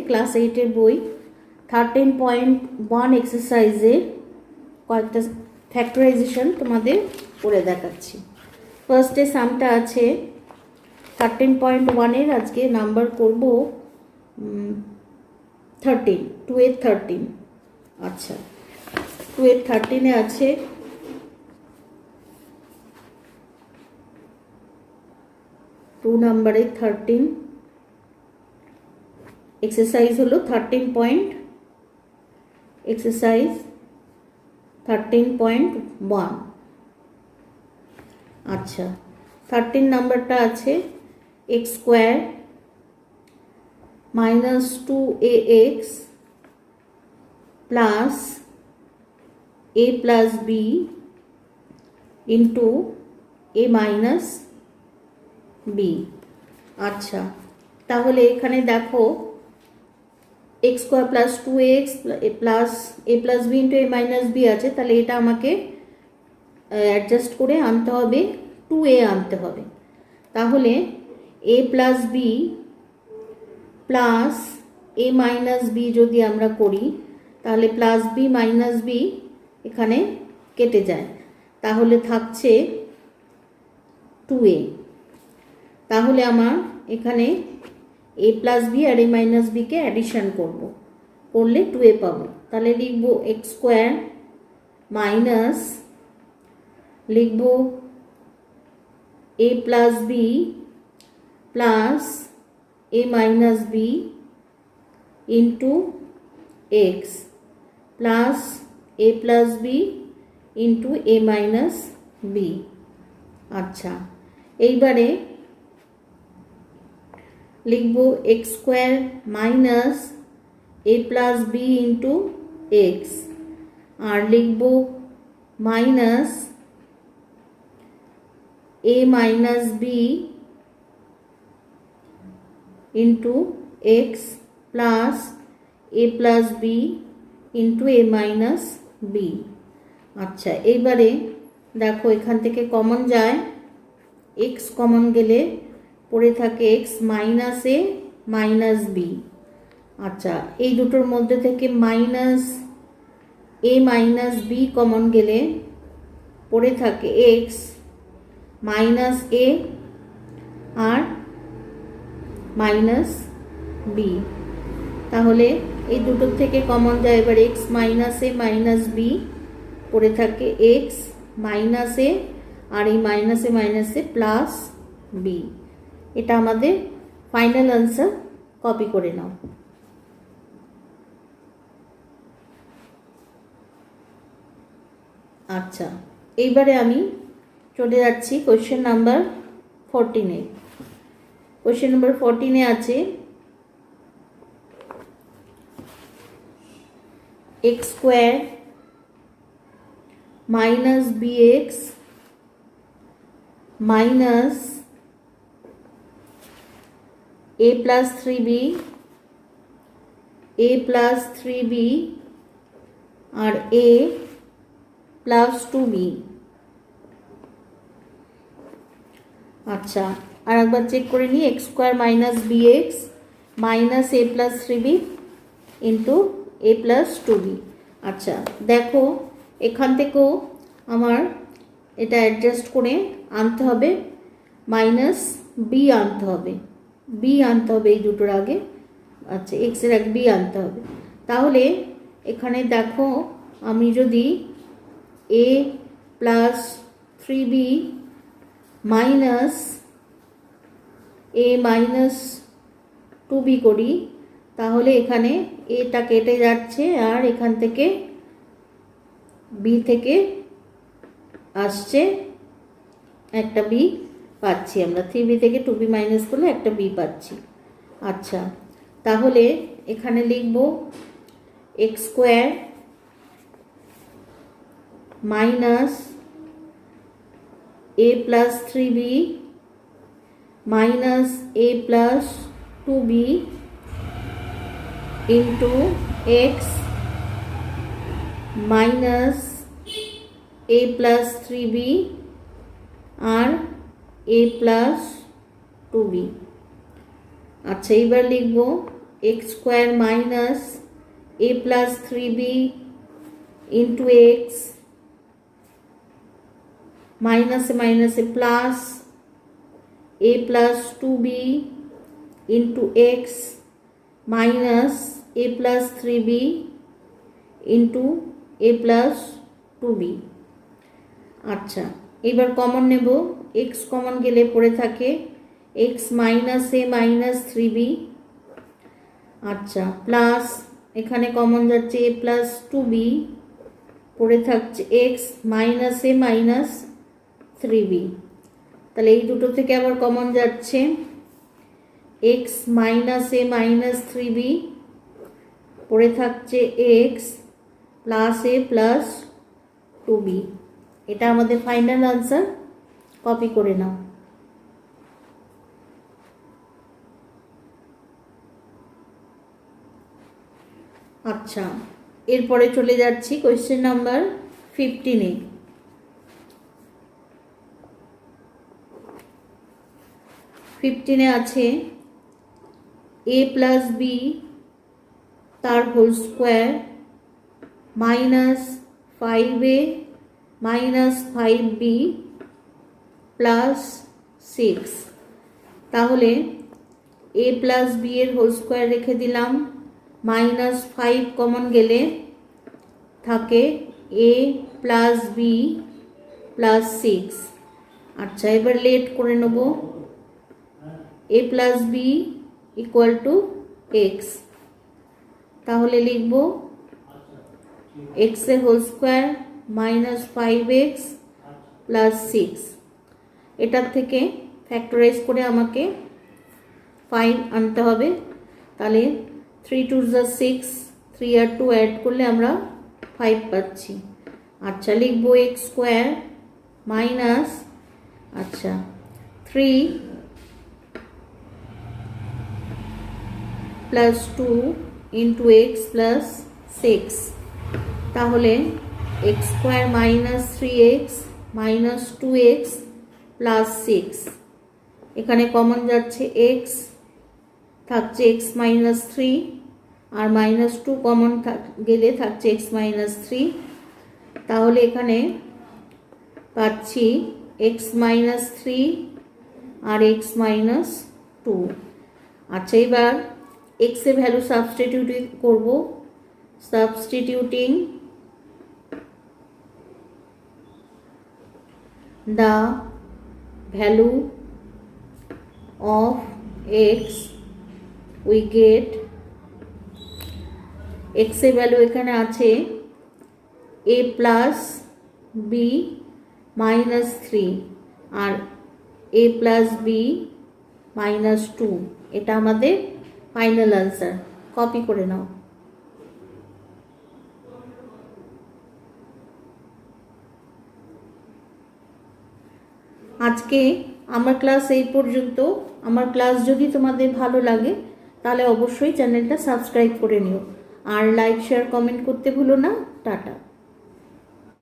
Class 8-এর বই 13.1 এক্সারসাইজের কয়েকটা factorisation তোমাদের করে দেখাচ্ছি। ফার্স্টে সামটা আছে 13.1-এর, আজকে নাম্বার করব 13, 2 এর 13। আচ্ছা, 2 এর 13-এ আছে টু নাম্বারে 13। এক্সারসাইজ হলো 13.1। আচ্ছা, 13 নাম্বারটা আছে x² - 2ax plus a plus b into a minus b। আচ্ছা, তাহলে এখানে দেখো x² plus 2ax plus a plus b into a minus b আছে, তাহলে এটা আমাকে অ্যাডজাস্ট করে আনতে হবে, 2a আনতে হবে। তাহলে a plus b plus a minus b যদি আমরা করি, তাহলে প্লাস b মাইনাস b এখানে কেটে যায়, তাহলে থাকছে 2a। তাহলে আমার এখানে a প্লাস b আর a মাইনাস b কে অ্যাডিশন করলে 2a পাবো। তাহলে লিখব x² মাইনাস লিখব a plus b plus a minus b into x plus a plus b into a minus b। আচ্ছা, এইবারে লিখব x² minus a plus b into x আর লিখব minus a minus b into x plus a plus b into a minus b। আচ্ছা, এইবারে দেখো এখান থেকে কমন যায়, x কমন গেলে পড়ে থাকে x minus a minus b। আচ্ছা, এই দুটোর মধ্যে থেকে minus a minus b common গেলে পড়ে থাকে x মাইনাস a আর মাইনাস b। তাহলে এই দুটোর থেকে কমন যায় এবার x minus a minus b, পড়ে থাকে x মাইনাস a আর এই মাইনাসে মাইনাসে প্লাস b। এটা আমাদের ফাইনাল আনসার, কপি করে নাও। আচ্ছা, এইবারে আমি চলে যাচ্ছি কোয়েশ্চেন নাম্বার 14-এ। কোয়েশ্চেন নাম্বার 14-এ আছে x² minus bx minus a plus 3b আর a প্লাস 2b। আচ্ছা, আর একবার চেক করে নিই, x² minus bx minus a plus 3b into a plus 2b। আচ্ছা, দেখো এখান থেকেও আমার এটা অ্যাডজাস্ট করে আনতে হবে, মাইনাস b আনতে হবে, এই দুটোর আগে। আচ্ছা, x এর আগে b আনতে হবে। তাহলে এখানে দেখো আমি যদি a plus 3b minus a minus 2b করি, তাহলে এখানে এটা কেটে যাচ্ছে আর এখান থেকে b থেকে আসছে একটা b পাচ্ছি আমরা, 3b থেকে 2b মাইনাস করলে একটা b পাচ্ছি। আচ্ছা, তাহলে এখানে লিখব x² minus a plus 3b minus a plus 2b into x minus a plus 3b আর a প্লাস 2b। আচ্ছা, এইবার লিখব x square minus a plus 3b into x minus a plus a plus 2b into x minus a plus 3b into a plus 2b। আচ্ছা, এবার common নেব, x common গেলে পড়ে থাকে x minus a minus 3b। আচ্ছা, plus এখানে common যাচ্ছে a plus 2b, পড়ে থাকছে x minus a minus 3b। তাহলে এই দুটো থেকে আবার কমন যাচ্ছে x minus a minus 3b, পড়ে থাকছে x plus a plus 2b। এটা আমাদের ফাইনাল আনসার, কপি করে নাও। আচ্ছা, এরপরে চলে যাচ্ছি কোয়েশ্চেন নাম্বার 15-এ। 15-এ আছে a প্লাস বি তার whole square minus 5a minus 5b plus 6। তাহলে a প্লাস বি এর হোল স্কোয়ার রেখে দিলাম, মাইনাস 5 কমন গেলে থাকে a প্লাস বি প্লাস 6। আচ্ছা, এবার লেট করে নেব, a plus b equal to x. তাহলে লিখব এক্স এর whole square minus 5x plus 6। এটার থেকে ফ্যাক্টরাইজ করে আমাকে 5 আনতে হবে। তাহলে 3 2 6, 3 আর 2 অ্যাড করলে আমরা 5 পাচ্ছি। আচ্ছা, লিখব x square minus 3 plus 2 into x plus 6। তাহলে x square minus 3x minus 2x plus 6। এখানে কমন যাচ্ছে x, থাকছে x মাইনাস 3 আর মাইনাস 2 কমন গেলে থাকছে x মাইনাস 3। তাহলে এখানে পাচ্ছি x মাইনাস 3 আর x মাইনাস 2। আচ্ছা, এবার x এর ভ্যালু সাবস্টিটিউট করব। Substituting the value of x we get x এর ভ্যালু এখানে আছে a প্লাস b মাইনাস 3 আর a প্লাস b মাইনাস 2। এটা আমাদের ফাইনাল আনসার, কপি করে নাও। আজকে আমার ক্লাস এই পর্যন্ত। আমার ক্লাস যদি তোমাদের ভালো লাগে তাহলে অবশ্যই চ্যানেলটা সাবস্ক্রাইব করে নিও, আর লাইক শেয়ার কমেন্ট করতে ভুলো না। টাটা।